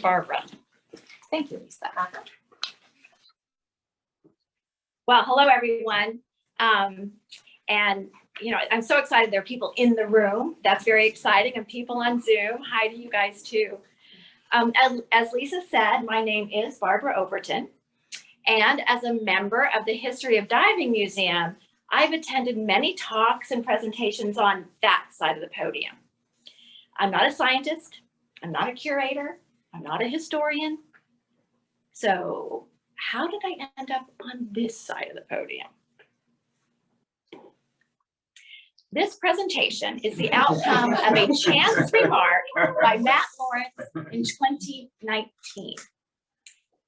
Barbara. Thank you, Lisa. Well, hello, everyone. And I'm so excited there are people in the room. That's very exciting, and people on Zoom. Hi to you guys too. As Lisa said, my name is Barbara Overton, and as a member of the History of Diving Museum, I've attended many talks and presentations on that side of the podium. I'm not a scientist, I'm not a curator, I'm not a historian. So how did I end up on this side of the podium? This presentation is the outcome of a chance remark by Matt Lawrence in 2019.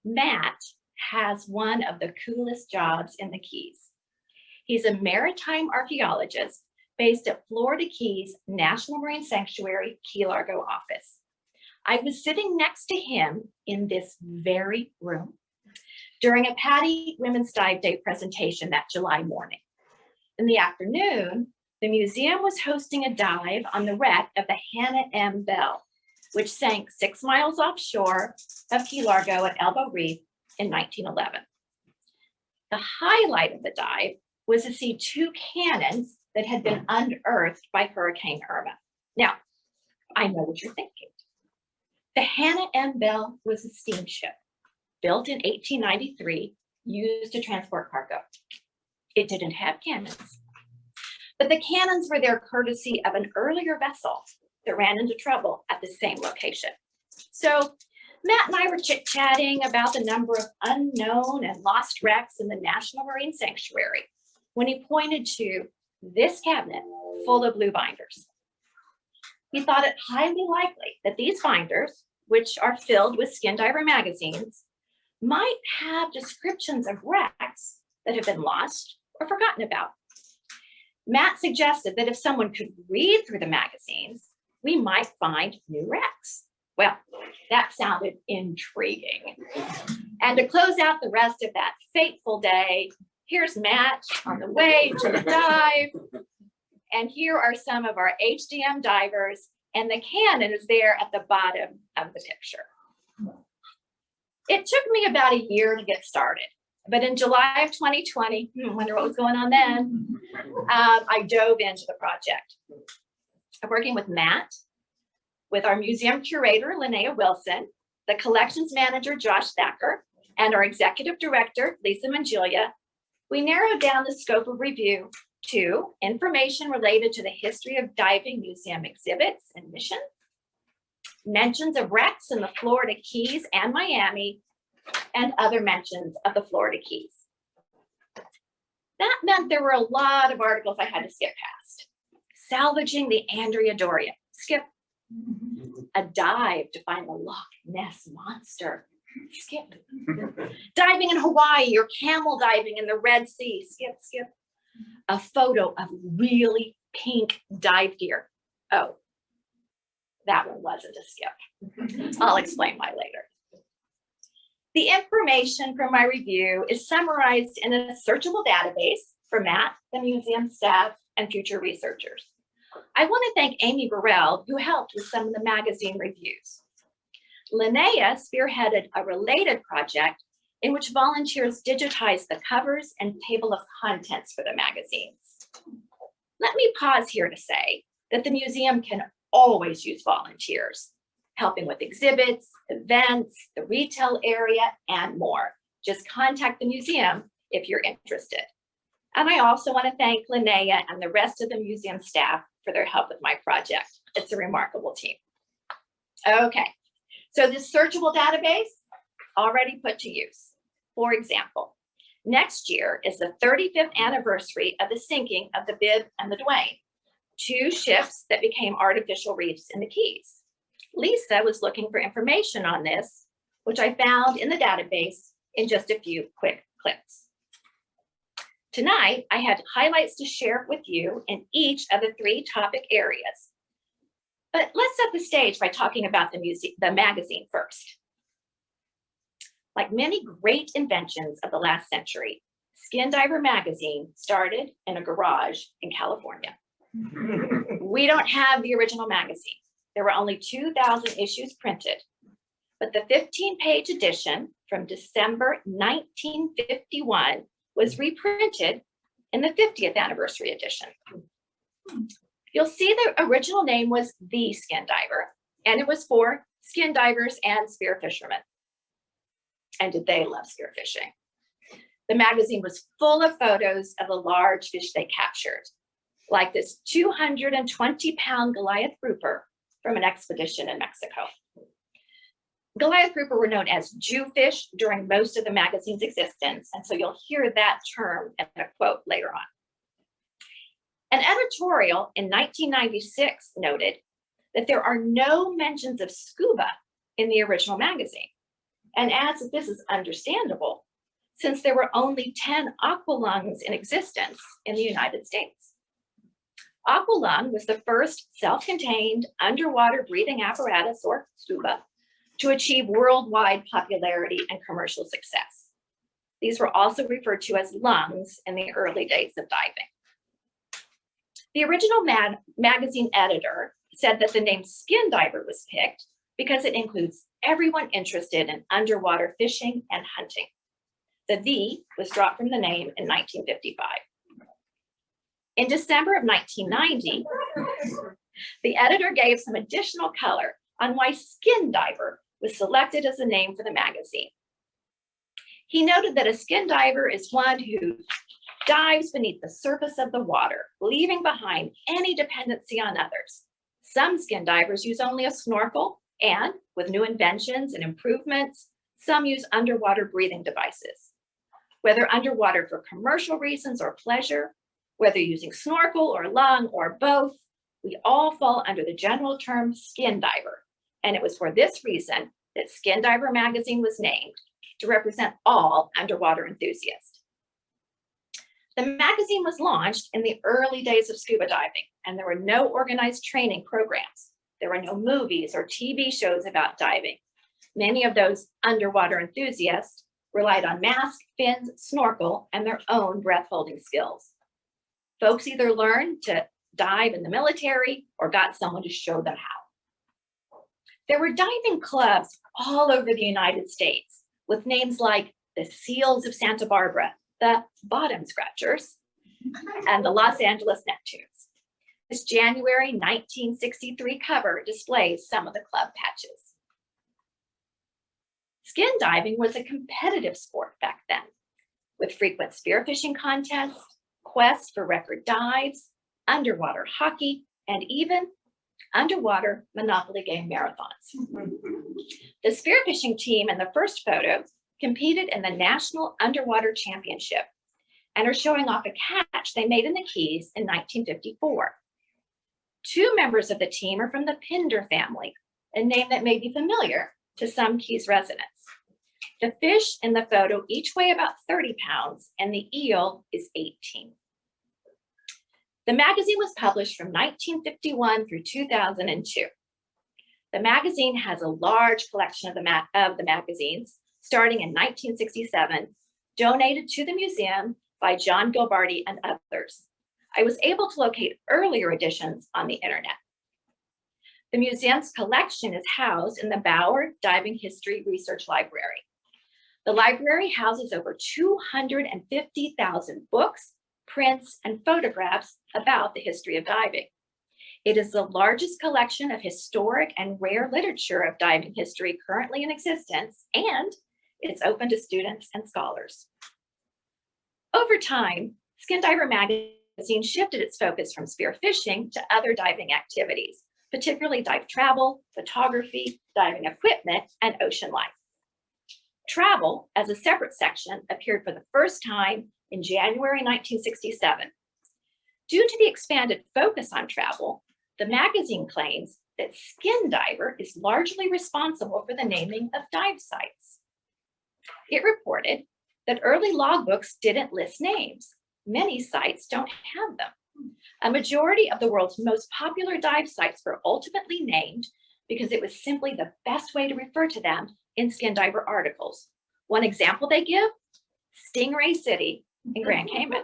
Matt has one of the coolest jobs in the Keys. He's a maritime archaeologist based at Florida Keys National Marine Sanctuary, Key Largo office. I was sitting next to him in this very room during a Patty Women's Dive Day presentation that July morning. In the afternoon, the museum was hosting a dive on the wreck of the Hannah M. Bell, which sank 6 miles offshore of Key Largo at Elbow Reef in 1911. The highlight of the dive was to see 2 cannons that had been unearthed by Hurricane Irma. Now, I know what you're thinking. The Hannah M. Bell was a steamship built in 1893, used to transport cargo. It didn't have cannons. But the cannons were there courtesy of an earlier vessel that ran into trouble at the same location. So Matt and I were chit-chatting about the number of unknown and lost wrecks in the National Marine Sanctuary when he pointed to this cabinet full of blue binders. He thought it highly likely that these binders, which are filled with skin diver magazines, might have descriptions of wrecks that have been lost or forgotten about. Matt suggested that if someone could read through the magazines, we might find new wrecks. Well, that sounded intriguing. And to close out the rest of that fateful day, here's Matt on the way to the dive. And here are some of our HDM divers, and the cannon is there at the bottom of the picture. It took me about a year to get started. But in July of 2020, wonder what was going on then, I dove into the project. I'm working with Matt, with our museum curator, Linnea Wilson, the collections manager, Josh Thacker, and our executive director, Lisa Mangilia. We narrowed down the scope of review to information related to the History of Diving Museum exhibits and mission, mentions of wrecks in the Florida Keys and Miami, and other mentions of the Florida Keys. That meant there were a lot of articles I had to skip past. Salvaging the Andrea Doria, skip. A dive to find the Loch Ness Monster, skip. Diving in Hawaii or camel diving in the Red Sea, skip, skip. A photo of really pink dive gear. Oh, that one wasn't a skip. I'll explain why later. The information from my review is summarized in a searchable database for Matt, the museum staff, and future researchers. I want to thank Amy Burrell, who helped with some of the magazine reviews. Linnea spearheaded a related project in which volunteers digitized the covers and table of contents for the magazines. Let me pause here to say that the museum can always use volunteers, helping with exhibits, events, the retail area, and more. Just contact the museum if you're interested. And I also want to thank Linnea and the rest of the museum staff for their help with my project. It's a remarkable team. Okay, so this searchable database already put to use. For example, next year is the 35th anniversary of the sinking of the Bibb and the Duane, 2 ships that became artificial reefs in the Keys. Lisa was looking for information on this, which I found in the database in just a few quick clicks. Tonight, I had highlights to share with you in each of the 3 topic areas. But let's set the stage by talking about the magazine first. Like many great inventions of the last century, Skin Diver magazine started in a garage in California. We don't have the original magazine. There were only 2,000 issues printed. but the 15-page edition from December 1951 was reprinted in the 50th anniversary edition. You'll see the original name was The Skin Diver, and it was for skin divers and spear fishermen. And did they love spear fishing? The magazine was full of photos of the large fish they captured, like this 220-pound Goliath grouper from an expedition in Mexico. Goliath grouper were known as Jewfish during most of the magazine's existence, and so you'll hear that term in a quote later on. An editorial in 1996 noted that there are no mentions of scuba in the original magazine, and adds that this is understandable since there were only 10 aqualungs in existence in the United States. Aqualung was the first self-contained underwater breathing apparatus, or scuba, to achieve worldwide popularity and commercial success. These were also referred to as lungs in the early days of diving. The original magazine editor said that the name Skin Diver was picked because it includes everyone interested in underwater fishing and hunting. The "the" was dropped from the name in 1955. In December of 1990, the editor gave some additional color on why Skin Diver was selected as the name for the magazine. He noted that a skin diver is one who dives beneath the surface of the water, leaving behind any dependency on others. Some skin divers use only a snorkel, and with new inventions and improvements, some use underwater breathing devices. Whether underwater for commercial reasons or pleasure, whether using snorkel or lung or both, we all fall under the general term skin diver. And it was for this reason that Skin Diver magazine was named, to represent all underwater enthusiasts. The magazine was launched in the early days of scuba diving, and there were no organized training programs. There were no movies or TV shows about diving. Many of those underwater enthusiasts relied on mask, fins, snorkel, and their own breath-holding skills. Folks either learned to dive in the military or got someone to show them how. There were diving clubs all over the United States with names like the Seals of Santa Barbara, the Bottom Scratchers, and the Los Angeles Neptunes. This January 1963 cover displays some of the club patches. Skin diving was a competitive sport back then, with frequent spearfishing contests, quests for record dives, underwater hockey, and even underwater Monopoly game marathons. The spearfishing team in the first photo competed in the National Underwater Championship and are showing off a catch they made in the Keys in 1954. Two members of the team are from the Pinder family, a name that may be familiar to some Keys residents. The fish in the photo each weigh about 30 pounds, and the eel is 18. The magazine was published from 1951 through 2002. The magazine has a large collection of the magazines, starting in 1967, donated to the museum by John Gilbarty and others. I was able to locate earlier editions on the internet. The museum's collection is housed in the Bauer Diving History Research Library. The library houses over 250,000 books, prints, and photographs about the history of diving. It is the largest collection of historic and rare literature of diving history currently in existence, and it's open to students and scholars. Over time, Skin Diver magazine shifted its focus from spearfishing to other diving activities, particularly dive travel, photography, diving equipment, and ocean life. Travel, as a separate section, appeared for the first time in January 1967. Due to the expanded focus on travel, the magazine claims that Skin Diver is largely responsible for the naming of dive sites. It reported that early logbooks didn't list names. Many sites don't have them. A majority of the world's most popular dive sites were ultimately named because it was simply the best way to refer to them in Skin Diver articles. One example they give, Stingray City in Grand Cayman.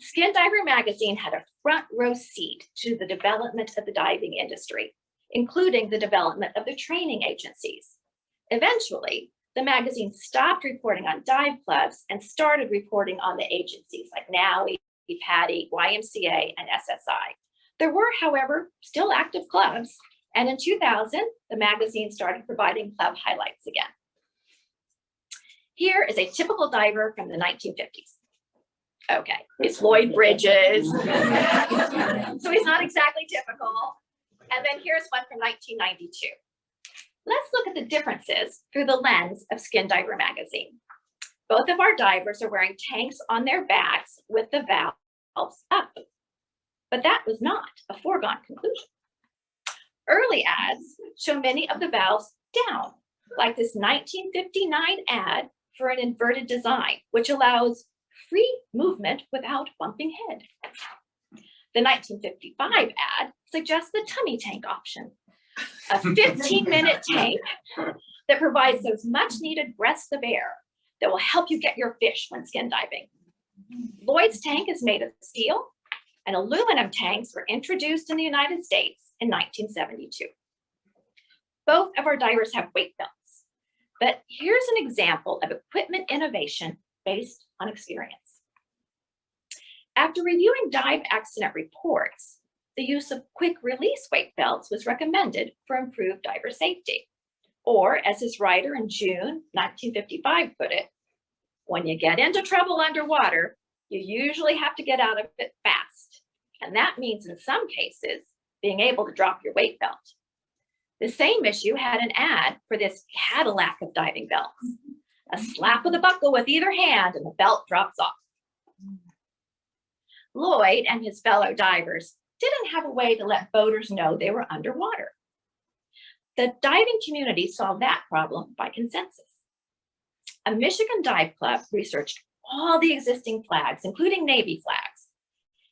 Skin Diver magazine had a front row seat to the development of the diving industry. including the development of the training agencies. Eventually, the magazine stopped reporting on dive clubs and started reporting on the agencies like NOWI, PADI, YMCA, and SSI. There were, however, still active clubs, and in 2000, the magazine started providing club highlights again. Here is a typical diver from the 1950s. Okay, it's Lloyd Bridges. So he's not exactly typical. And then here's one from 1992. Let's look at the differences through the lens of Skin Diver magazine. Both of our divers are wearing tanks on their backs with the valves up. But that was not a foregone conclusion. Early ads show many of the valves down, like this 1959 ad for an inverted design, which allows free movement without bumping head. The 1955 ad suggests the tummy tank option, a 15-minute tank that provides those much needed breaths of air that will help you get your fish when skin diving. Lloyd's tank is made of steel, and aluminum tanks were introduced in the United States in 1972. Both of our divers have weight belts, but here's an example of equipment innovation based on experience. After reviewing dive accident reports, the use of quick release weight belts was recommended for improved diver safety. Or, as his writer in June 1955 put it, when you get into trouble underwater, you usually have to get out of it fast. And that means in some cases, being able to drop your weight belt. The same issue had an ad for this Cadillac of diving belts. A slap of the buckle with either hand and the belt drops off. Lloyd and his fellow divers didn't have a way to let boaters know they were underwater. The diving community solved that problem by consensus. A Michigan dive club researched all the existing flags, including Navy flags,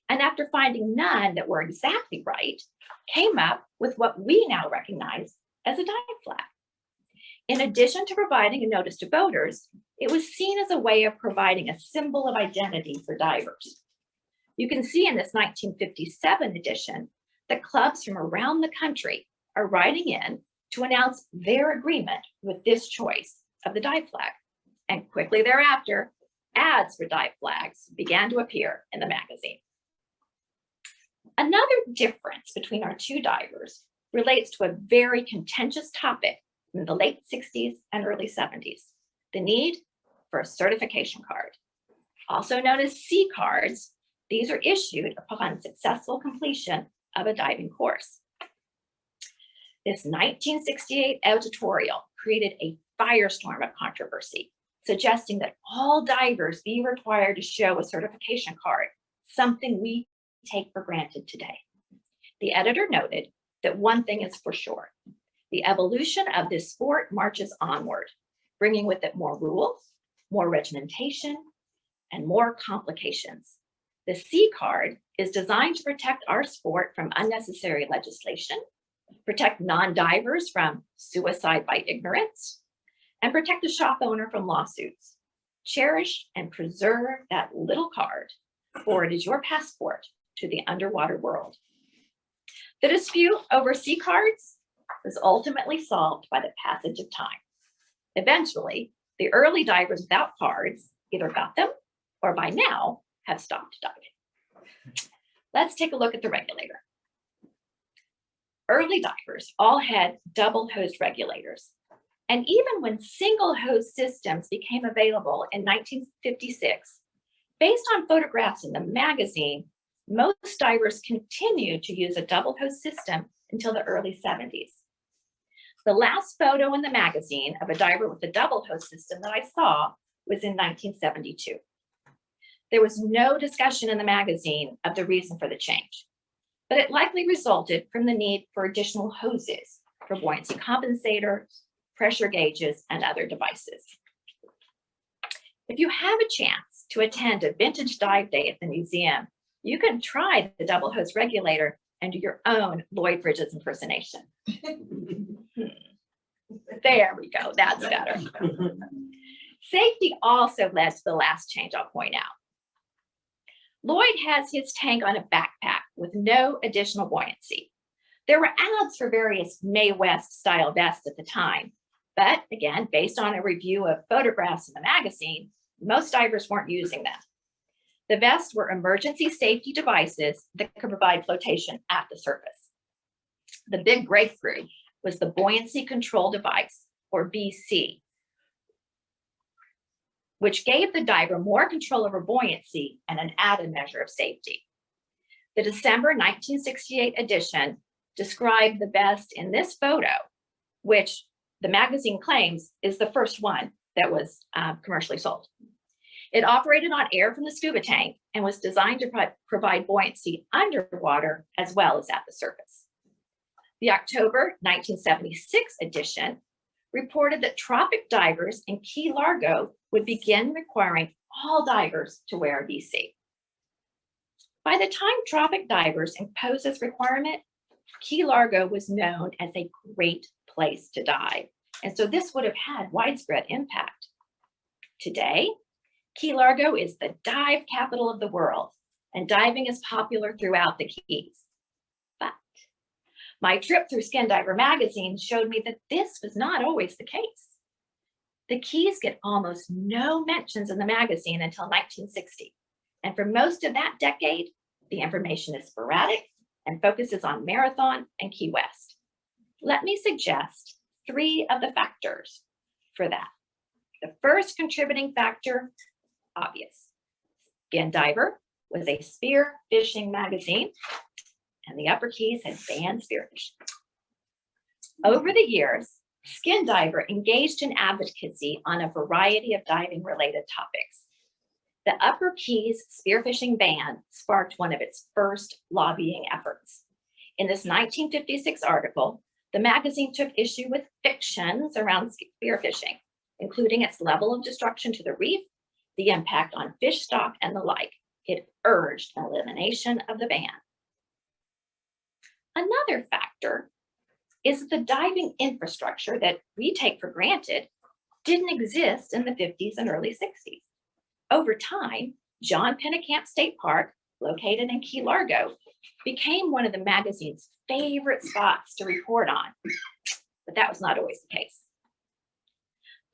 and after finding none that were exactly right, came up with what we now recognize as a dive flag. In addition to providing a notice to boaters, it was seen as a way of providing a symbol of identity for divers. You can see in this 1957 edition that clubs from around the country are writing in to announce their agreement with this choice of the dive flag. And quickly thereafter, ads for dive flags began to appear in the magazine. Another difference between our two divers relates to a very contentious topic in the late 60s and early 70s, the need for a certification card. Also known as C cards, these are issued upon successful completion of a diving course. This 1968 editorial created a firestorm of controversy, suggesting that all divers be required to show a certification card, something we take for granted today. The editor noted that one thing is for sure: the evolution of this sport marches onward, bringing with it more rules, more regimentation, and more complications. The C card is designed to protect our sport from unnecessary legislation, protect non-divers from suicide by ignorance, and protect the shop owner from lawsuits. Cherish and preserve that little card, for it is your passport to the underwater world. The dispute over C cards was ultimately solved by the passage of time. Eventually, the early divers without cards either got them or by now have stopped diving. Let's take a look at the regulator. Early divers all had double hose regulators. And even when single hose systems became available in 1956, based on photographs in the magazine, most divers continued to use a double hose system until the early 70s. The last photo in the magazine of a diver with a double hose system that I saw was in 1972. There was no discussion in the magazine of the reason for the change, but it likely resulted from the need for additional hoses for buoyancy compensators, pressure gauges, and other devices. If you have a chance to attend a vintage dive day at the museum, you can try the double hose regulator and do your own Lloyd Bridges impersonation. There we go, that's better. Safety also led to the last change I'll point out. Lloyd has his tank on a backpack with no additional buoyancy. There were ads for various Mae West style vests at the time, but again, based on a review of photographs in the magazine, most divers weren't using them. The vests were emergency safety devices that could provide flotation at the surface. The big breakthrough was the buoyancy control device, or BC, which gave the diver more control over buoyancy and an added measure of safety. The December 1968 edition described the vest in this photo, which the magazine claims is the first one that was commercially sold. It operated on air from the scuba tank and was designed to provide buoyancy underwater as well as at the surface. The October 1976 edition reported that tropic divers in Key Largo would begin requiring all divers to wear a BC. By the time tropic divers imposed this requirement, Key Largo was known as a great place to dive, and so this would have had widespread impact. Today, Key Largo is the dive capital of the world, and diving is popular throughout the Keys. But my trip through Skin Diver magazine showed me that this was not always the case. The Keys get almost no mentions in the magazine until 1960, and for most of that decade, the information is sporadic and focuses on Marathon and Key West. Let me suggest 3 of the factors for that. The first contributing factor, obvious. Skin Diver was a spear fishing magazine, and the Upper Keys had banned spearfishing. Over the years, Skin Diver engaged in advocacy on a variety of diving-related topics. The Upper Keys spearfishing ban sparked one of its first lobbying efforts. In this 1956 article, the magazine took issue with fictions around spearfishing, including its level of destruction to the reef, the impact on fish stock, and the like. It urged elimination of the ban. Another factor is the diving infrastructure that we take for granted didn't exist in the 50s and early 60s. Over time, John Pennekamp State Park, located in Key Largo, became one of the magazine's favorite spots to report on, but that was not always the case.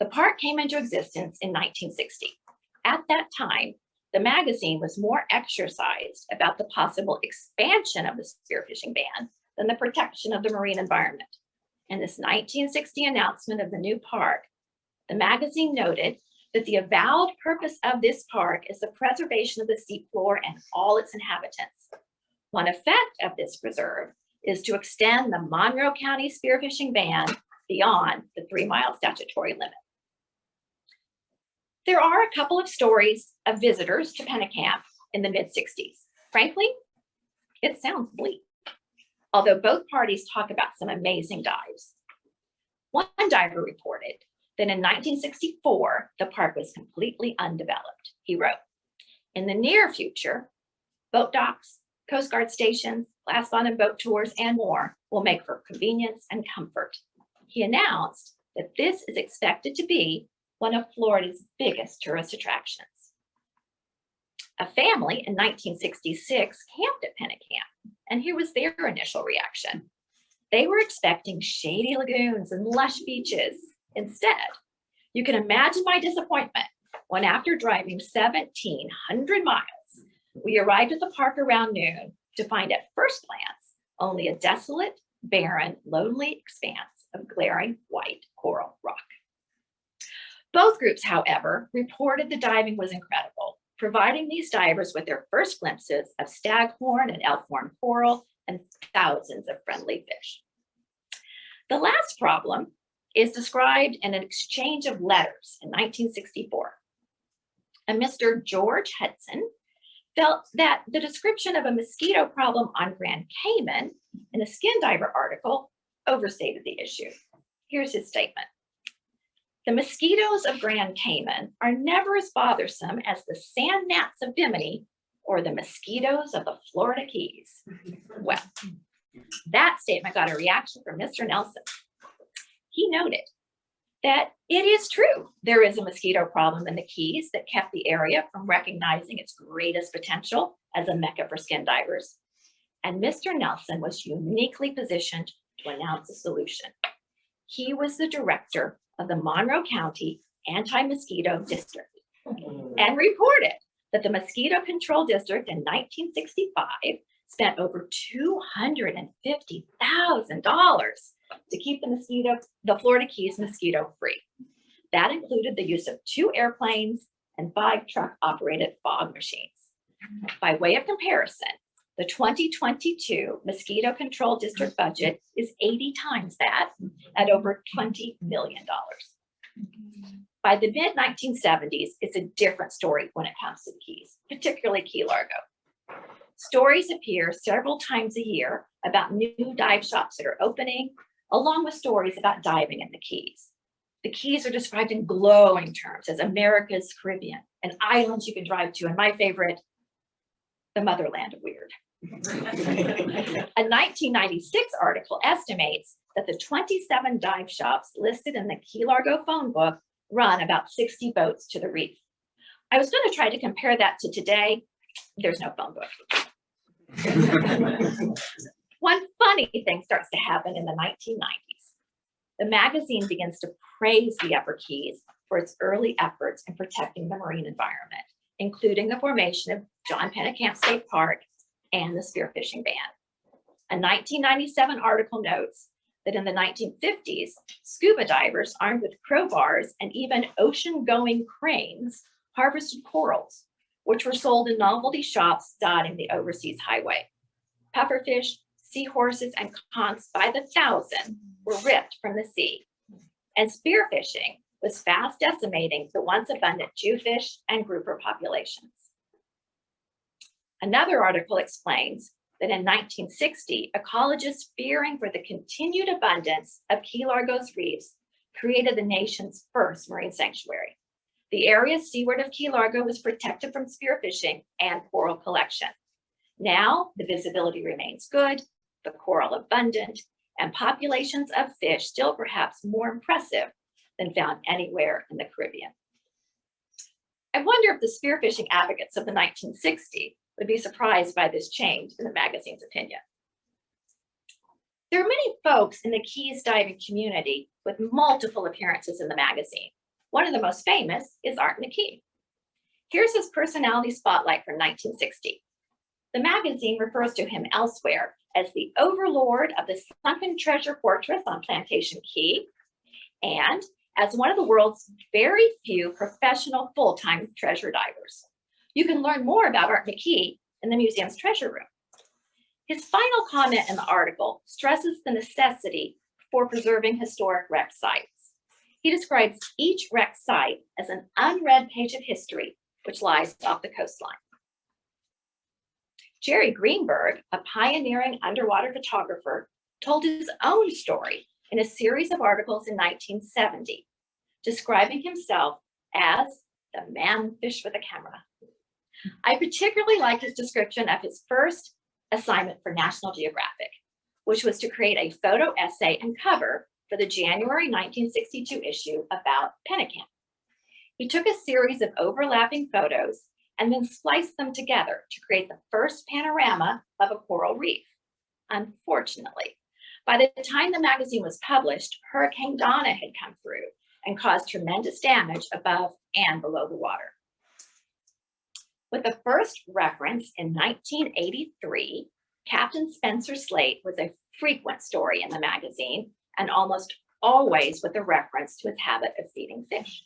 The park came into existence in 1960. At that time, the magazine was more exercised about the possible expansion of the spearfishing ban than the protection of the marine environment. In this 1960 announcement of the new park, the magazine noted that the avowed purpose of this park is the preservation of the seafloor and all its inhabitants. One effect of this preserve is to extend the Monroe County spearfishing ban beyond the 3-mile statutory limit. There are a couple of stories of visitors to Pennekamp in the mid-60s. Frankly, it sounds bleak, although both parties talk about some amazing dives. One diver reported that in 1964, the park was completely undeveloped. He wrote, "In the near future, boat docks, Coast Guard stations, glass bottom boat tours, and more will make for convenience and comfort." He announced that this is expected to be one of Florida's biggest tourist attractions. A family in 1966 camped at Pennekamp, and here was their initial reaction. They were expecting shady lagoons and lush beaches. Instead, you can imagine my disappointment when, after driving 1,700 miles, we arrived at the park around noon to find at first glance only a desolate, barren, lonely expanse of glaring white coral rock. Both groups, however, reported the diving was incredible, providing these divers with their first glimpses of staghorn and elkhorn coral and thousands of friendly fish. The last problem is described in an exchange of letters in 1964. A Mr. George Hudson felt that the description of a mosquito problem on Grand Cayman in a Skin Diver article overstated the issue. Here's his statement. "The mosquitoes of Grand Cayman are never as bothersome as the sand gnats of Bimini or the mosquitoes of the Florida Keys." Well, that statement got a reaction from Mr. Nelson. He noted that it is true there is a mosquito problem in the Keys that kept the area from recognizing its greatest potential as a mecca for skin divers. and Mr. Nelson was uniquely positioned to announce a solution. He was the director of the Monroe County Anti-Mosquito District and reported that the Mosquito Control District in 1965 spent over $250,000 to keep the Florida Keys mosquito free. That included the use of 2 airplanes and 5 truck-operated fog machines. By way of comparison, the 2022 Mosquito Control District budget is 80 times that, at over $20 million. By the mid-1970s, it's a different story when it comes to the Keys, particularly Key Largo. Stories appear several times a year about new dive shops that are opening, along with stories about diving in the Keys. The Keys are described in glowing terms as America's Caribbean, and islands you can drive to, and my favorite, the motherland of weird. A 1996 article estimates that the 27 dive shops listed in the Key Largo phone book run about 60 boats to the reef. I was going to try to compare that to today. There's no phone book. One funny thing starts to happen in the 1990s. The magazine begins to praise the Upper Keys for its early efforts in protecting the marine environment, including the formation of John Pennekamp State Park and the spearfishing ban. A 1997 article notes that in the 1950s, scuba divers armed with crowbars and even ocean-going cranes harvested corals, which were sold in novelty shops dotting the overseas highway. Pufferfish, seahorses, and conchs by the thousand were ripped from the sea. And spearfishing was fast decimating the once abundant jewfish and grouper populations. Another article explains that in 1960, ecologists fearing for the continued abundance of Key Largo's reefs created the nation's first marine sanctuary. The area seaward of Key Largo was protected from spearfishing and coral collection. Now, the visibility remains good, the coral abundant, and populations of fish still perhaps more impressive than found anywhere in the Caribbean. I wonder if the spearfishing advocates of the 1960s would be surprised by this change in the magazine's opinion. There are many folks in the Keys diving community with multiple appearances in the magazine. One of the most famous is Art McKee. Here's his personality spotlight from 1960. The magazine refers to him elsewhere as the overlord of the Sunken treasure fortress on Plantation Key, and as one of the world's very few professional full-time treasure divers. You can learn more about Art McKee in the museum's treasure room. His final comment in the article stresses the necessity for preserving historic wreck sites. He describes each wreck site as an unread page of history, which lies off the coastline. Jerry Greenberg, a pioneering underwater photographer, told his own story in a series of articles in 1970, describing himself as the man fish with a camera. I particularly like his description of his first assignment for National Geographic, which was to create a photo essay and cover for the January 1962 issue about Pennekamp. He took a series of overlapping photos and then spliced them together to create the first panorama of a coral reef. Unfortunately, by the time the magazine was published, Hurricane Donna had come through and caused tremendous damage above and below the water. With the first reference in 1983, Captain Spencer Slate was a frequent story in the magazine, and almost always with a reference to his habit of feeding fish.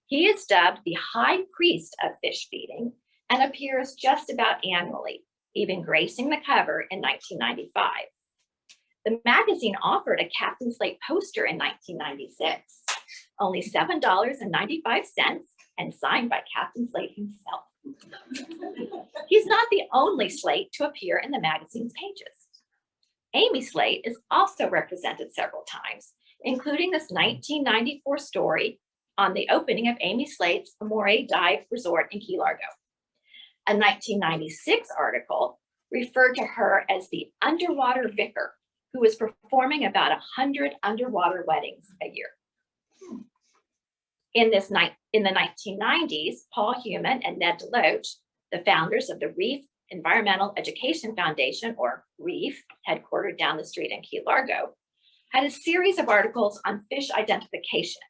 He is dubbed the High Priest of Fish Feeding and appears just about annually, even gracing the cover in 1995. The magazine offered a Captain Slate poster in 1996, only $7.95, and signed by Captain Slate himself. He's not the only Slate to appear in the magazine's pages. Amy Slate is also represented several times, including this 1994 story on the opening of Amy Slate's Amore Dive Resort in Key Largo. A 1996 article referred to her as the underwater vicar, who was performing about 100 underwater weddings a year. In the 1990s, Paul Heumann and Ned Deloach, the founders of the Reef Environmental Education Foundation, or REEF, headquartered down the street in Key Largo, had a series of articles on fish identification,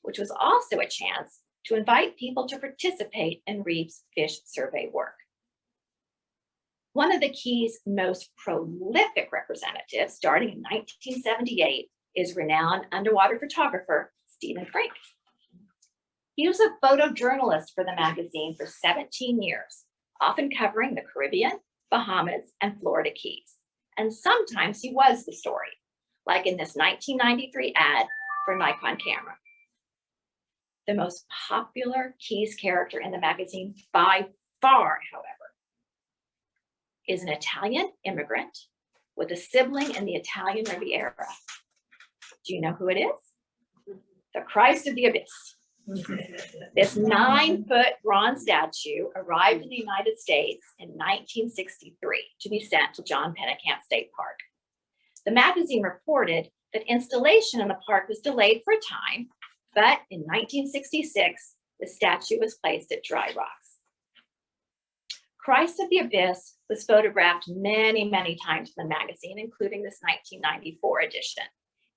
which was also a chance to invite people to participate in REEF's fish survey work. One of the Key's most prolific representatives, starting in 1978, is renowned underwater photographer Stephen Frank. He was a photojournalist for the magazine for 17 years, often covering the Caribbean, Bahamas, and Florida Keys. And sometimes he was the story, like in this 1993 ad for Nikon camera. The most popular Keys character in the magazine by far, however, is an Italian immigrant with a sibling in the Italian Riviera. Do you know who it is? The Christ of the Abyss. This 9-foot bronze statue arrived in the United States in 1963 to be sent to John Pennekamp State Park. The magazine reported that installation in the park was delayed for a time, but in 1966, the statue was placed at Dry Rocks. Christ of the Abyss was photographed many, many times in the magazine, including this 1994 edition,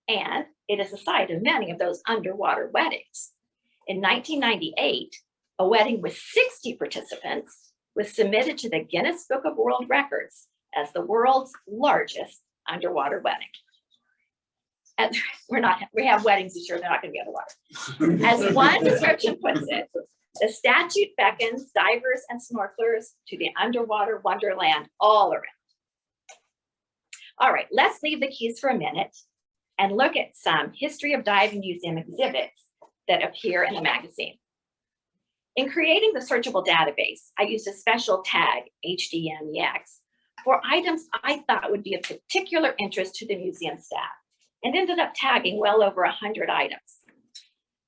and it is the site of many of those underwater weddings. In 1998, a wedding with 60 participants was submitted to the Guinness Book of World Records as the world's largest underwater wedding. And we have weddings this year, they're not going to be underwater. As one description puts it, the statue beckons divers and snorkelers to the underwater wonderland all around. All right, let's leave the Keys for a minute and look at some History of Diving Museum exhibits that appear in the magazine. In creating the searchable database, I used a special tag, HDMEX, for items I thought would be of particular interest to the museum staff, and ended up tagging well over 100 items.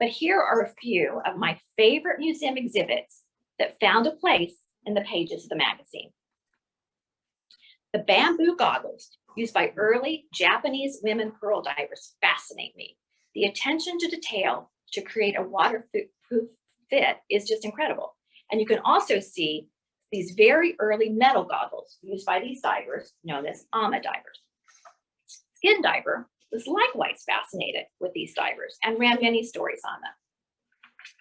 But here are a few of my favorite museum exhibits that found a place in the pages of the magazine. The bamboo goggles used by early Japanese women pearl divers fascinate me. The attention to detail to create a waterproof fit is just incredible. And you can also see these very early metal goggles used by these divers known as AMA divers. Skin Diver was likewise fascinated with these divers and ran many stories on them.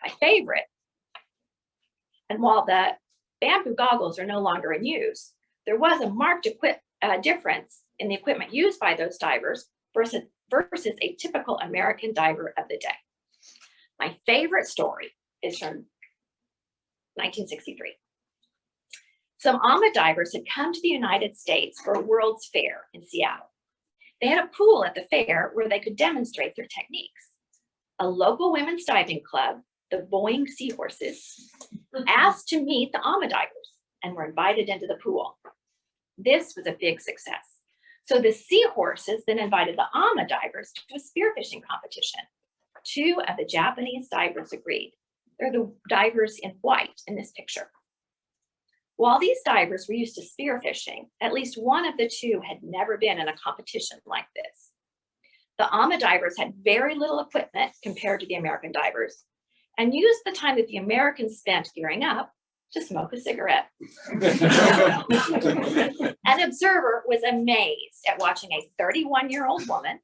My favorite, and while the bamboo goggles are no longer in use, there was a marked difference in the equipment used by those divers versus a typical American diver of the day. My favorite story is from 1963. Some AMA divers had come to the United States for a World's Fair in Seattle. They had a pool at the fair where they could demonstrate their techniques. A local women's diving club, the Boeing Seahorses, asked to meet the AMA divers and were invited into the pool. This was a big success. So the Seahorses then invited the AMA divers to a spearfishing competition. 2 of the Japanese divers agreed. They're the divers in white in this picture. While these divers were used to spearfishing, at least one of the 2 had never been in a competition like this. The AMA divers had very little equipment compared to the American divers and used the time that the Americans spent gearing up to smoke a cigarette. An observer was amazed at watching a 31-year-old woman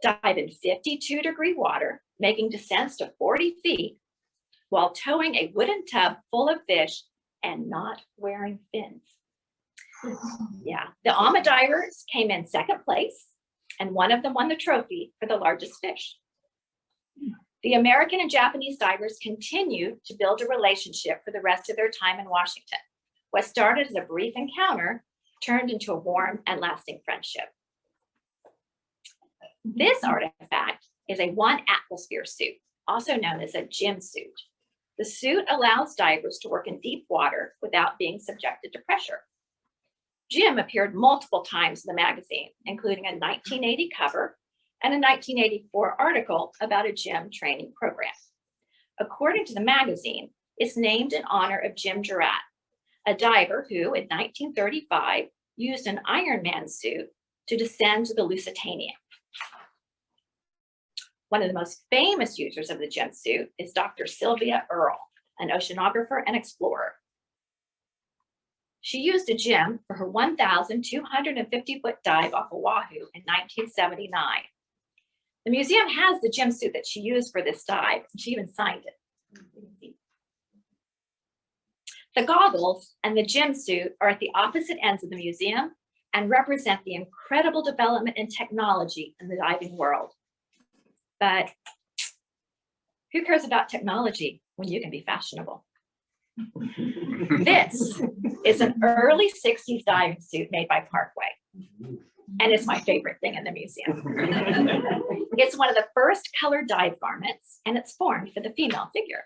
dive in 52-degree water, making descents to 40 feet while towing a wooden tub full of fish and not wearing fins. Yeah, the AMA divers came in second place, and one of them won the trophy for the largest fish. The American and Japanese divers continued to build a relationship for the rest of their time in Washington. What started as a brief encounter turned into a warm and lasting friendship. This artifact is a 1-atmosphere suit, also known as a gym suit. The suit allows divers to work in deep water without being subjected to pressure. Jim appeared multiple times in the magazine, including a 1980 cover and a 1984 article about a gym training program. According to the magazine, it's named in honor of Jim Gerard, a diver who, in 1935, used an Ironman suit to descend to the Lusitania. One of the most famous users of the gym suit is Dr. Sylvia Earle, an oceanographer and explorer. She used a gym for her 1,250-foot dive off Oahu in 1979. The museum has the gym suit that she used for this dive, and she even signed it. The goggles and the gym suit are at the opposite ends of the museum and represent the incredible development in technology in the diving world. But who cares about technology when you can be fashionable? This is an early 60s diving suit made by Parkway, and it's my favorite thing in the museum. It's one of the first colored dive garments, and it's formed for the female figure.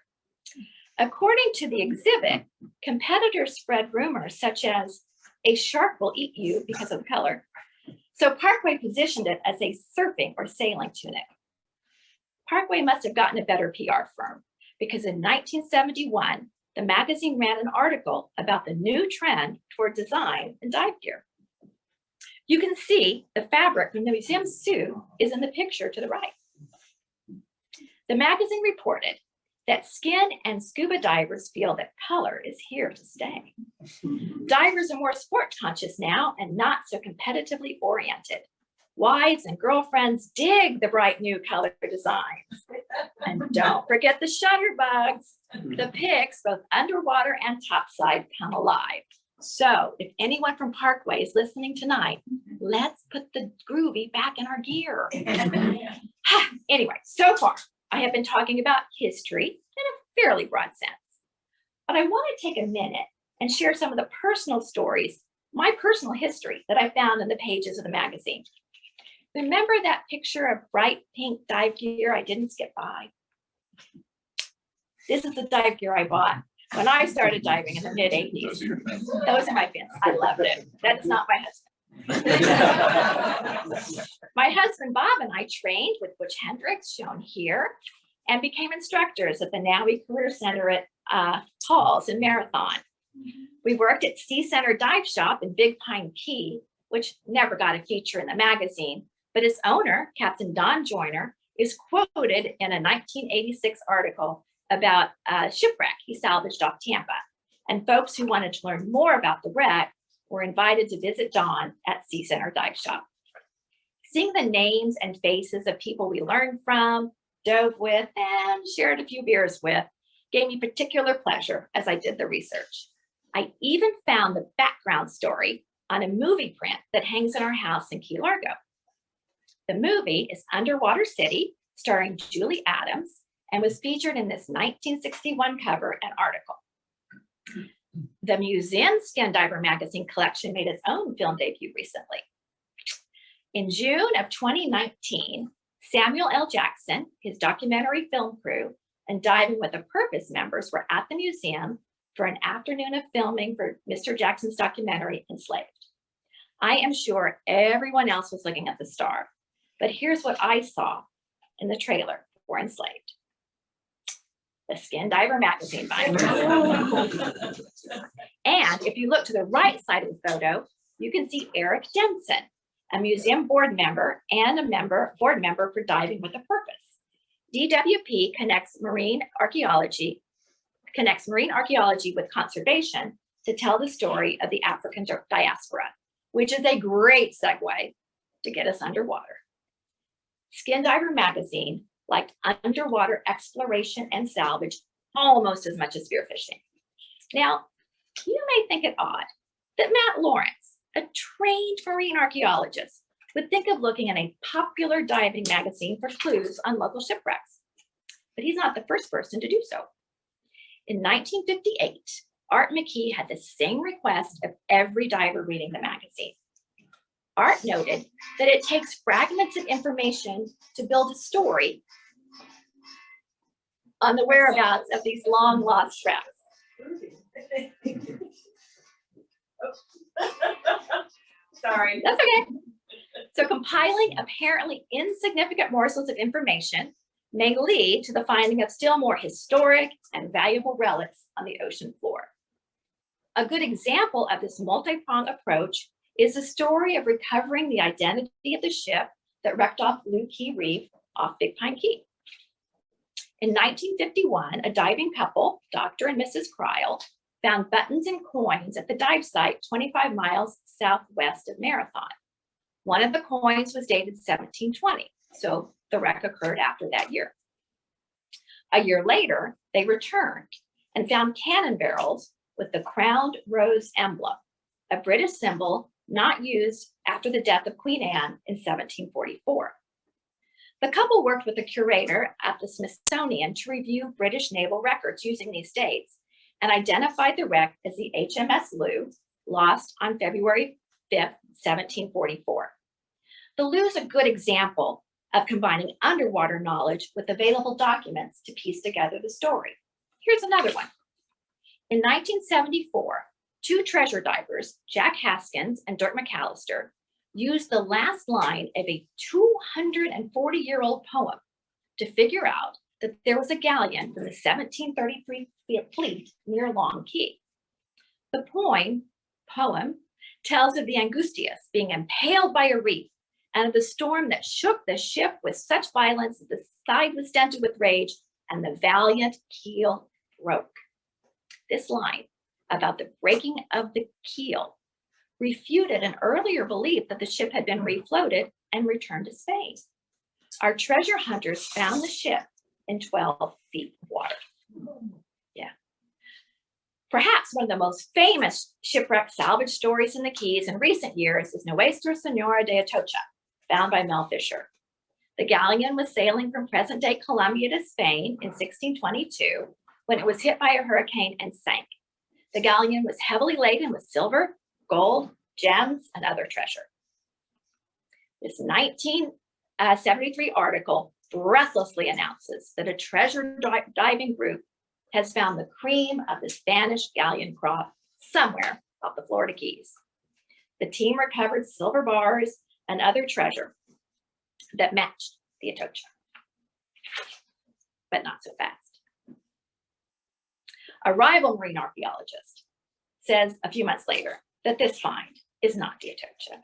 According to the exhibit, competitors spread rumors such as a shark will eat you because of the color. So Parkway positioned it as a surfing or sailing tunic. Parkway must have gotten a better PR firm, because in 1971, the magazine ran an article about the new trend toward design in dive gear. You can see the fabric from the museum suit is in the picture to the right. The magazine reported that skin and scuba divers feel that color is here to stay. Divers are more sport conscious now and not so competitively oriented. Wives and girlfriends dig the bright new color designs. And don't forget the shutterbugs. The pics, both underwater and topside, come alive. So if anyone from Parkway is listening tonight, let's put the groovy back in our gear. Anyway, so far, I have been talking about history in a fairly broad sense. But I want to take a minute and share some of the personal stories, my personal history that I found in the pages of the magazine. Remember that picture of bright pink dive gear I didn't skip by? This is the dive gear I bought when I started diving in the mid-80s. Those are my fins. I loved it. That is not my husband. My husband, Bob, and I trained with Butch Hendricks, shown here, and became instructors at the NAUI Career Center at Halls in Marathon. We worked at Sea Center Dive Shop in Big Pine Key, which never got a feature in the magazine, but its owner, Captain Don Joyner, is quoted in a 1986 article about a shipwreck he salvaged off Tampa. And folks who wanted to learn more about the wreck were invited to visit Don at Sea Center Dive Shop. Seeing the names and faces of people we learned from, dove with, and shared a few beers with gave me particular pleasure as I did the research. I even found the background story on a movie print that hangs in our house in Key Largo. The movie is Underwater City, starring Julie Adams, and was featured in this 1961 cover and article. The museum Skin Diver magazine collection made its own film debut recently. In June of 2019, Samuel L. Jackson, his documentary film crew, and Diving with a Purpose members were at the museum for an afternoon of filming for Mr. Jackson's documentary, Enslaved. I am sure everyone else was looking at the star, but here's what I saw in the trailer for Enslaved. The Skin Diver magazine binder. And if you look to the right side of the photo, you can see Eric Denson, a museum board member and board member for Diving with a Purpose. DWP connects marine archaeology with conservation to tell the story of the African diaspora, which is a great segue to get us underwater. Skin Diver magazine liked underwater exploration and salvage almost as much as spearfishing. Now, you may think it odd that Matt Lawrence, a trained marine archaeologist, would think of looking in a popular diving magazine for clues on local shipwrecks. But he's not the first person to do so. In 1958, Art McKee had the same request of every diver reading the magazine. Art noted that it takes fragments of information to build a story on the whereabouts of these long lost wrecks. Sorry, that's okay. So compiling apparently insignificant morsels of information may lead to the finding of still more historic and valuable relics on the ocean floor. A good example of this multi-pronged approach is the story of recovering the identity of the ship that wrecked off Blue Key Reef off Big Pine Key. In 1951, a diving couple, Dr. and Mrs. Cryle, found buttons and coins at the dive site 25 miles southwest of Marathon. One of the coins was dated 1720, so the wreck occurred after that year. A year later, they returned and found cannon barrels with the crowned rose emblem, a British symbol not used after the death of Queen Anne in 1744. The couple worked with the curator at the Smithsonian to review British naval records using these dates and identified the wreck as the HMS Loo, lost on February 5th, 1744. The Loo is a good example of combining underwater knowledge with available documents to piece together the story. Here's another one. In 1974, two treasure divers, Jack Haskins and Dirk McAllister, used the last line of a 240-year-old poem to figure out that there was a galleon from the 1733 fleet near Long Key. The poem tells of the Angustias being impaled by a reef and of the storm that shook the ship with such violence that the side was dented with rage and the valiant keel broke. This line about the breaking of the keel refuted an earlier belief that the ship had been refloated and returned to Spain. Our treasure hunters found the ship in 12 feet of water. Yeah. Perhaps one of the most famous shipwreck salvage stories in the Keys in recent years is Nuestra Senora de Atocha, found by Mel Fisher. The galleon was sailing from present-day Colombia to Spain in 1622 when it was hit by a hurricane and sank. The galleon was heavily laden with silver, gold, gems, and other treasure. This 1973 article breathlessly announces that a treasure diving group has found the cream of the Spanish galleon crop somewhere off the Florida Keys. The team recovered silver bars and other treasure that matched the Atocha, but not so fast. A rival marine archaeologist says a few months later that this find is not the Atocha,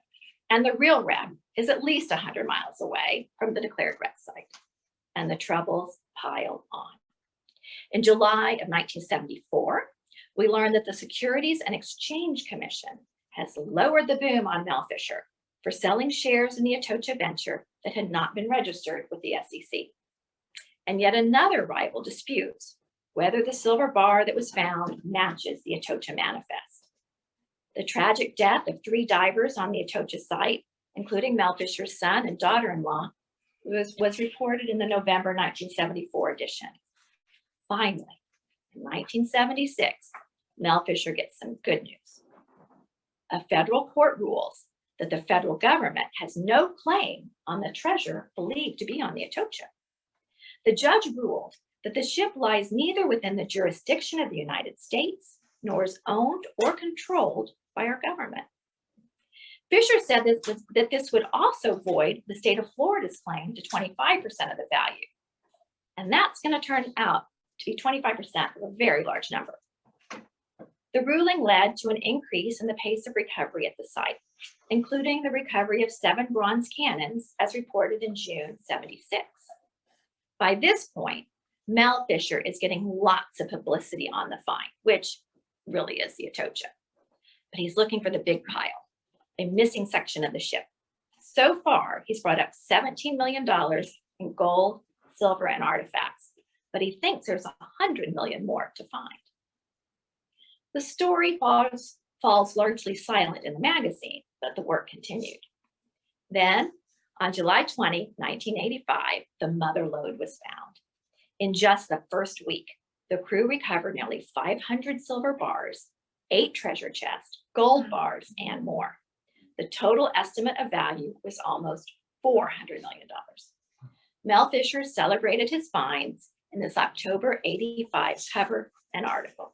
and the real wreck is at least 100 miles away from the declared wreck site, and the troubles pile on. In July of 1974, we learned that the Securities and Exchange Commission has lowered the boom on Mel Fisher for selling shares in the Atocha venture that had not been registered with the SEC. And yet another rival disputes whether the silver bar that was found matches the Atocha manifest. The tragic death of 3 divers on the Atocha site, including Mel Fisher's son and daughter-in-law, was reported in the November 1974 edition. Finally, in 1976, Mel Fisher gets some good news. A federal court rules that the federal government has no claim on the treasure believed to be on the Atocha. The judge ruled that the ship lies neither within the jurisdiction of the United States nor is owned or controlled by our government. Fisher said that this would also void the state of Florida's claim to 25% of the value. And that's going to turn out to be 25% of a very large number. The ruling led to an increase in the pace of recovery at the site, including the recovery of 7 bronze cannons as reported in June 76. By this point, Mel Fisher is getting lots of publicity on the find, which really is the Atocha. But he's looking for the big pile, a missing section of the ship. So far, he's brought up $17 million in gold, silver, and artifacts, but he thinks there's 100 million more to find. The story falls largely silent in the magazine, but the work continued. Then, on July 20, 1985, the mother lode was found. In just the first week, the crew recovered nearly 500 silver bars, 8 treasure chests, gold bars, and more. The total estimate of value was almost $400 million. Mel Fisher celebrated his finds in this October 85 cover and article.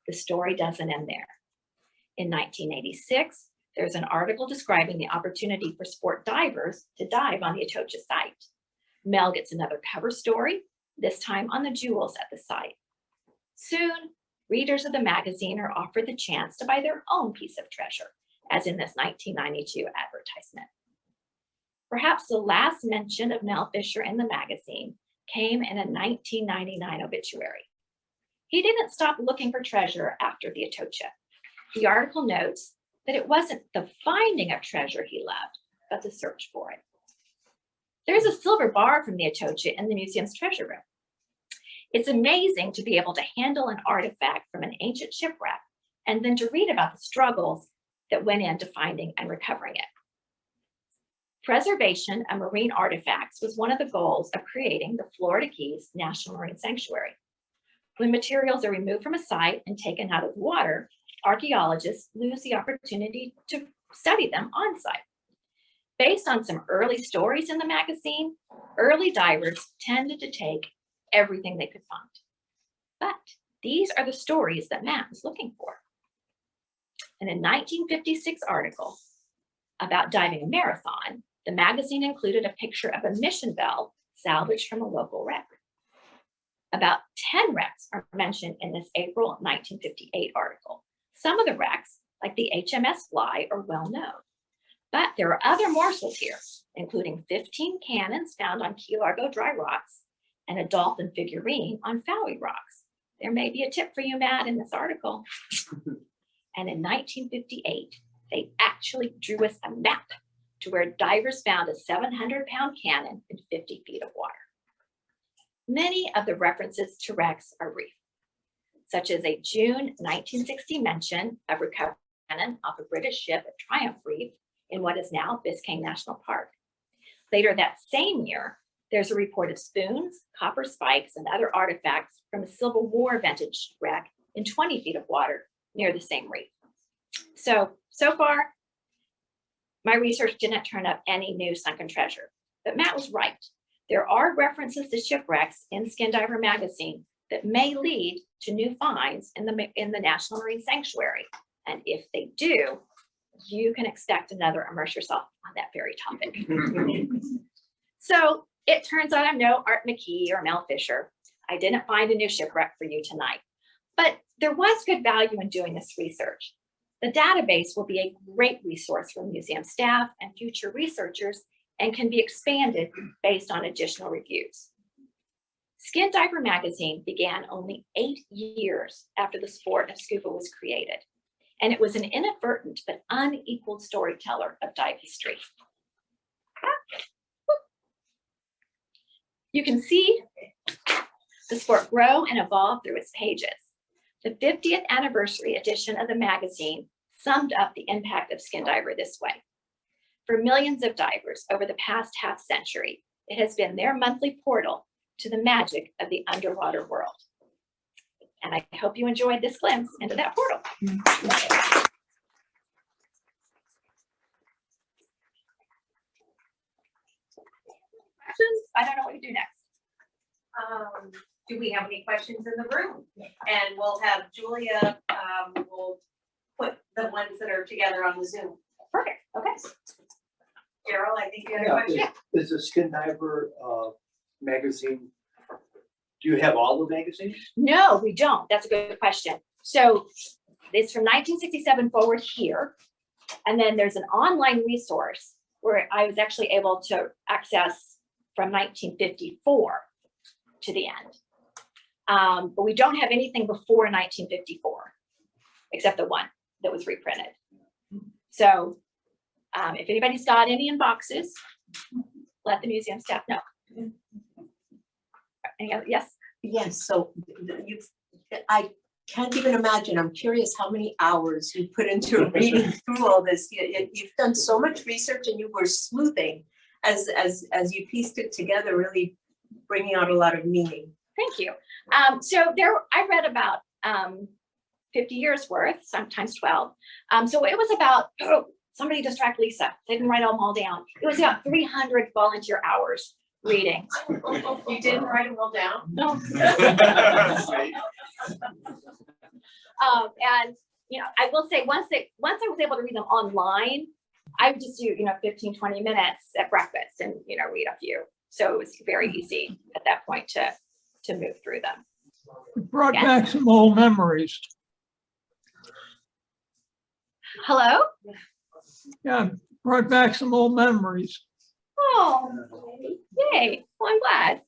The story doesn't end there. In 1986, there's an article describing the opportunity for sport divers to dive on the Atocha site. Mel gets another cover story, this time on the jewels at the site. Soon, readers of the magazine are offered the chance to buy their own piece of treasure, as in this 1992 advertisement. Perhaps the last mention of Mel Fisher in the magazine came in a 1999 obituary. He didn't stop looking for treasure after the Atocha. The article notes that it wasn't the finding of treasure he loved, but the search for it. There's a silver bar from the Atocha in the museum's treasure room. It's amazing to be able to handle an artifact from an ancient shipwreck and then to read about the struggles that went into finding and recovering it. Preservation of marine artifacts was one of the goals of creating the Florida Keys National Marine Sanctuary. When materials are removed from a site and taken out of the water, archaeologists lose the opportunity to study them on site. Based on some early stories in the magazine, early divers tended to take everything they could find. But these are the stories that Matt was looking for. In a 1956 article about diving a marathon, the magazine included a picture of a mission bell salvaged from a local wreck. About 10 wrecks are mentioned in this April 1958 article. Some of the wrecks, like the HMS Fly, are well known. But there are other morsels here, including 15 cannons found on Key Largo dry rocks and a dolphin figurine on Fowey rocks. There may be a tip for you, Matt, in this article. And in 1958, they actually drew us a map to where divers found a 700-pound cannon in 50 feet of water. Many of the references to wrecks are brief, such as a June 1960 mention of recovered cannon off a British ship at Triumph Reef in what is now Biscayne National Park. Later that same year, there's a report of spoons, copper spikes, and other artifacts from a Civil War vintage wreck in 20 feet of water near the same reef. So far, my research didn't turn up any new sunken treasure, but Matt was right. There are references to shipwrecks in Skin Diver magazine that may lead to new finds in the National Marine Sanctuary. And if they do, you can expect another Immerse Yourself on that very topic. So it turns out I'm no Art McKee or Mel Fisher. I didn't find a new shipwreck for you tonight, but there was good value in doing this research. The database will be a great resource for museum staff and future researchers and can be expanded based on additional reviews. Skin Diver magazine began only 8 years after the sport of scuba was created, and it was an inadvertent but unequaled storyteller of dive history. You can see the sport grow and evolve through its pages. The 50th anniversary edition of the magazine summed up the impact of Skin Diver this way. For millions of divers over the past half century, it has been their monthly portal to the magic of the underwater world. And I hope you enjoyed this glimpse into that portal. Questions? I don't know what to do next. Do we have any questions in the room? And we'll have Julia, we'll put the ones that are together on the Zoom. Perfect. Okay. Carol, I think you had a question. Is the Skin Diver magazine, do you have all the magazines? No, we don't. That's a good question. So it's from 1967 forward here. And then there's an online resource where I was actually able to access from 1954 to the end. But we don't have anything before 1954, except the one that was reprinted. So if anybody's got any in boxes, let the museum staff know. Any other, yes? Yes, so I can't even imagine. I'm curious how many hours you put into reading through all this. You've done so much research and you were sleuthing as you pieced it together, really bringing out a lot of meaning. Thank you. So I read about 50 years worth, sometimes 12. So it was about, somebody distract Lisa. They didn't write them all down. It was about 300 volunteer hours reading. You didn't write them all down? No. And I will say once I was able to read them online, I would just do 15, 20 minutes at breakfast and read a few. So it was very easy at that point to move through them. It brought back some old memories. Hello? Yeah, brought back some old memories. Oh, yay. Well, I'm glad.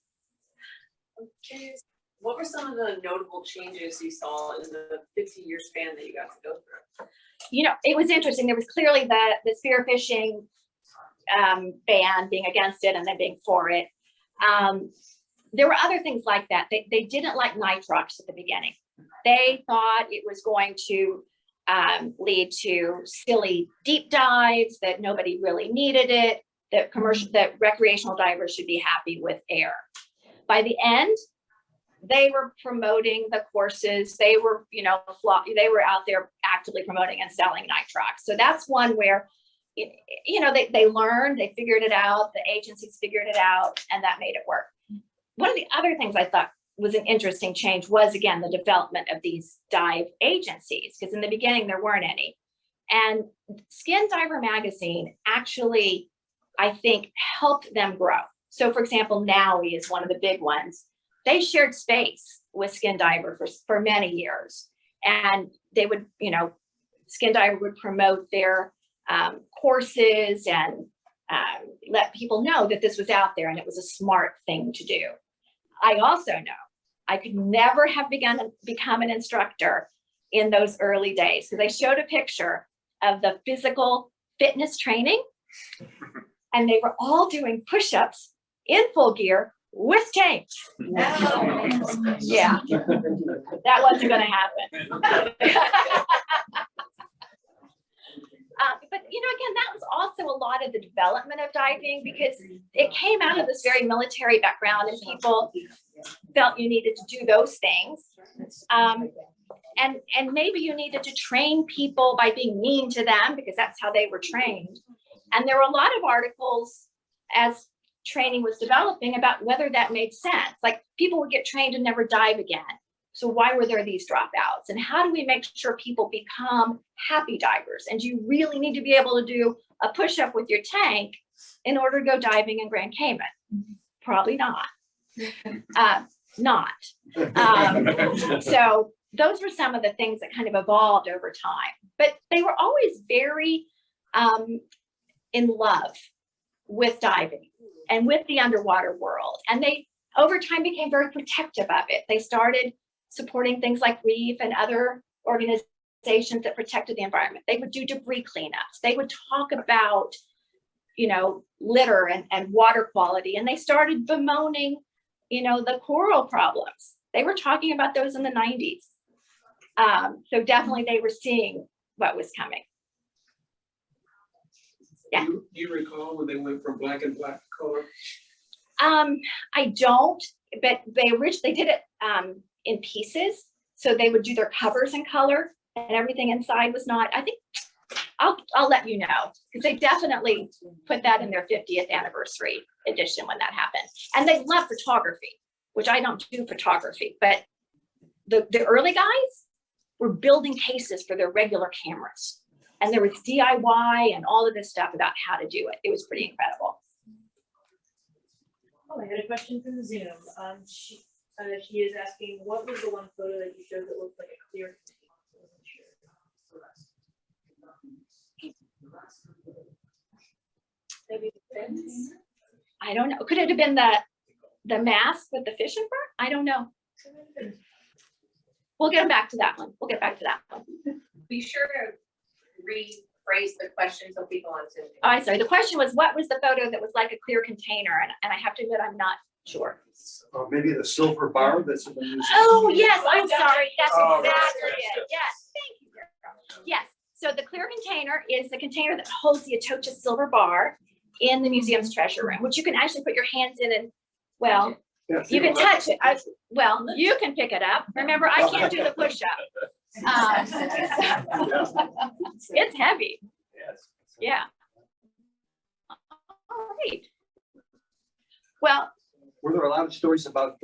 What were some of the notable changes you saw in the 50-year span that you got to go through? You know, it was interesting. There was clearly the spearfishing ban, being against it and then being for it. There were other things like that. They didn't like nitrox at the beginning. They thought it was going to lead to silly deep dives, that nobody really needed it, that recreational divers should be happy with air. By the end, they were promoting the courses. They were, you know, they were out there actively promoting and selling nitrox. So that's one where, you know, they learned, they figured it out, the agencies figured it out, and that made it work. One of the other things I thought was an interesting change was, again, the development of these dive agencies, because in the beginning there weren't any. And Skin Diver magazine actually, I think, helped them grow. So for example, NAUI is one of the big ones. They shared space with Skin Diver for many years. And they would, you know, Skin Diver would promote their courses and let people know that this was out there and it was a smart thing to do. I also know I could never have become an instructor in those early days, because I showed a picture of the physical fitness training and they were all doing push-ups in full gear with tanks. Yeah, that wasn't going to happen. But you know, again, that was also a lot of the development of diving, because it came out of this very military background and people felt you needed to do those things. And maybe you needed to train people by being mean to them, because that's how they were trained. And there were a lot of articles as training was developing about whether that made sense. Like, people would get trained and never dive again. So why were there these dropouts? And how do we make sure people become happy divers? And do you really need to be able to do a push-up with your tank in order to go diving in Grand Cayman? Probably not. So those were some of the things that kind of evolved over time. But they were always very in love with diving and with the underwater world. And they, over time, became very protective of it. They started supporting things like Reef and other organizations that protected the environment. They would do debris cleanups. They would talk about, you know, litter and water quality. And they started bemoaning, you know, the coral problems. They were talking about those in the 90s. So definitely they were seeing what was coming. Yeah. Do you recall when they went from black and black color? I don't, but they did it in pieces. So they would do their covers in color and everything inside was not. I think I'll let you know, because they definitely put that in their 50th anniversary edition when that happened. And they love photography, which I don't do photography, but the early guys were building cases for their regular cameras. And there was DIY and all of this stuff about how to do it. It was pretty incredible. Oh, I had a question from Zoom. She is asking, what was the one photo that you showed that looked like a clear container? Maybe the fins? I don't know. Could it have been the mask with the fish in front? I don't know. We'll get back to that one. We'll get back to that one. Be sure to rephrase the question so people on Zoom. Oh, I'm sorry. The question was, what was the photo that was like a clear container? And I have to admit, I'm not sure. Maybe the silver bar that's in the museum. Oh, yes. I'm sorry. That's Oh, exactly right. it. Yes. Thank you, girl. Yes. So the clear container is the container that holds the Atocha silver bar in the museum's treasure room, which you can actually put your hands in and, well, Yeah, you can touch it. Well, you can pick it up. Remember, I can't do the push-up. It's heavy. Yes. Yeah. All right. Well, Were there a lot of stories about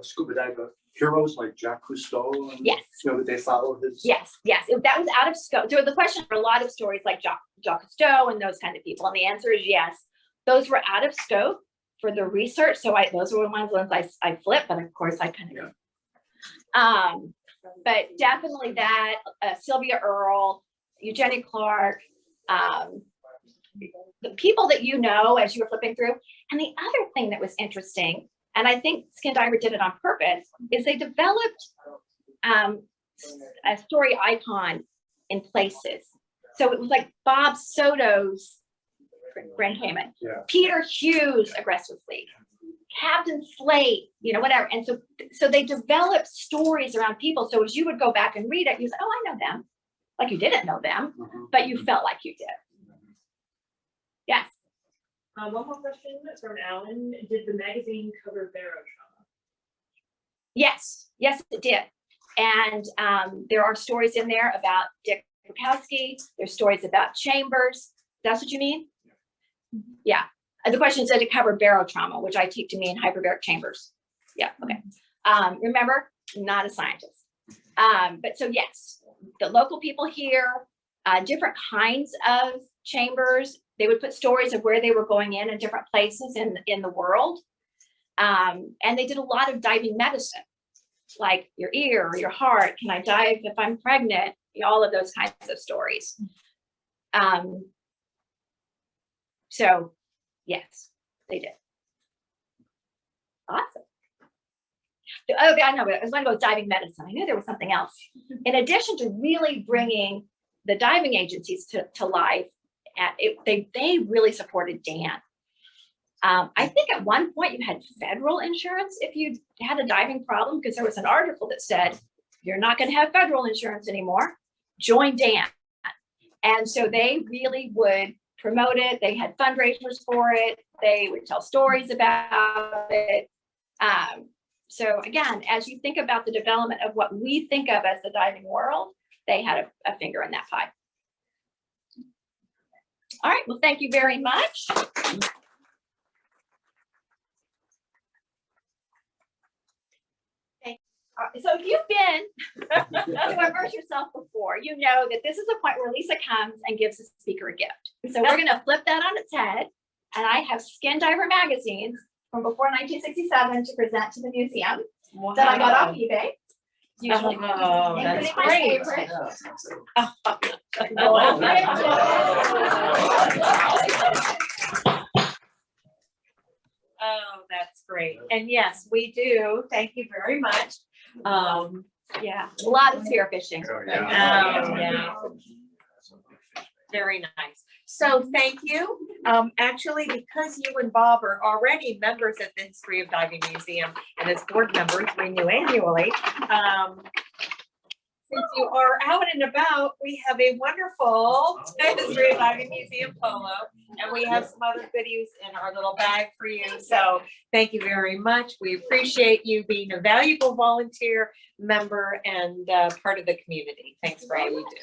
scuba diver heroes like Jacques Cousteau? And, yes. you know, that they followed his. Yes, that was out of scope. So the question for a lot of stories like Jacques Cousteau and those kind of people, and the answer is yes. Those were out of scope for the research. So those were one of the ones I flipped, but of course I kind of. But definitely that Sylvia Earle, Eugenia Clark, the people that you know as you were flipping through. And the other thing that was interesting and I think Skin Diver did it on purpose, is they developed a story icon in places. So it was like Bob Soto's Grand Cayman, Yeah. Peter Hughes aggressively, Captain Slate, you know, whatever. And so they developed stories around people. So as you would go back and read it, you say, oh, I know them. Like you didn't know them, but you felt like you did. Yes. One more question from Alan. Did the magazine cover barotrauma? Yes, yes, it did. And there are stories in there about Dick Bukowski. There's stories about Chambers. That's what you mean? Yeah. The question said to cover barotrauma, which I take to mean hyperbaric chambers. Yeah, okay. Remember, not a scientist. But so yes, the local people here, different kinds of chambers, they would put stories of where they were going in different places in the world. And they did a lot of diving medicine, like your ear or your heart. Can I dive if I'm pregnant? All of those kinds of stories. So yes, they did. Awesome. Oh, I know, but I was going to go with diving medicine. I knew there was something else. In addition to really bringing the diving agencies to life, they really supported Dan. I think at one point you had federal insurance if you had a diving problem, because there was an article that said, you're not going to have federal insurance anymore. Join Dan. And so they really would promote it. They had fundraisers for it. They would tell stories about it. So again, as you think about the development of what we think of as the diving world, they had a finger in that pie. All right, well, thank you very much. So if you've been to immerse yourself before, you know that this is a point where Lisa comes and gives the speaker a gift. So we're gonna flip that on its head. And I have Skin Diver magazines from before 1967 to present to the museum that I got off eBay. Usually, that's including my great. favorite. Oh, that's great. And yes, we do. Thank you very much. Yeah, a lot of spearfishing. Oh, Yeah. Very nice. So thank you. Actually, because you and Bob are already members of the History of Diving Museum and as board members renew annually, since you are out and about, we have a wonderful History of Diving Museum polo, and we have some other goodies in our little bag for you. So thank you very much. We appreciate you being a valuable volunteer member and part of the community. Thanks for all you do.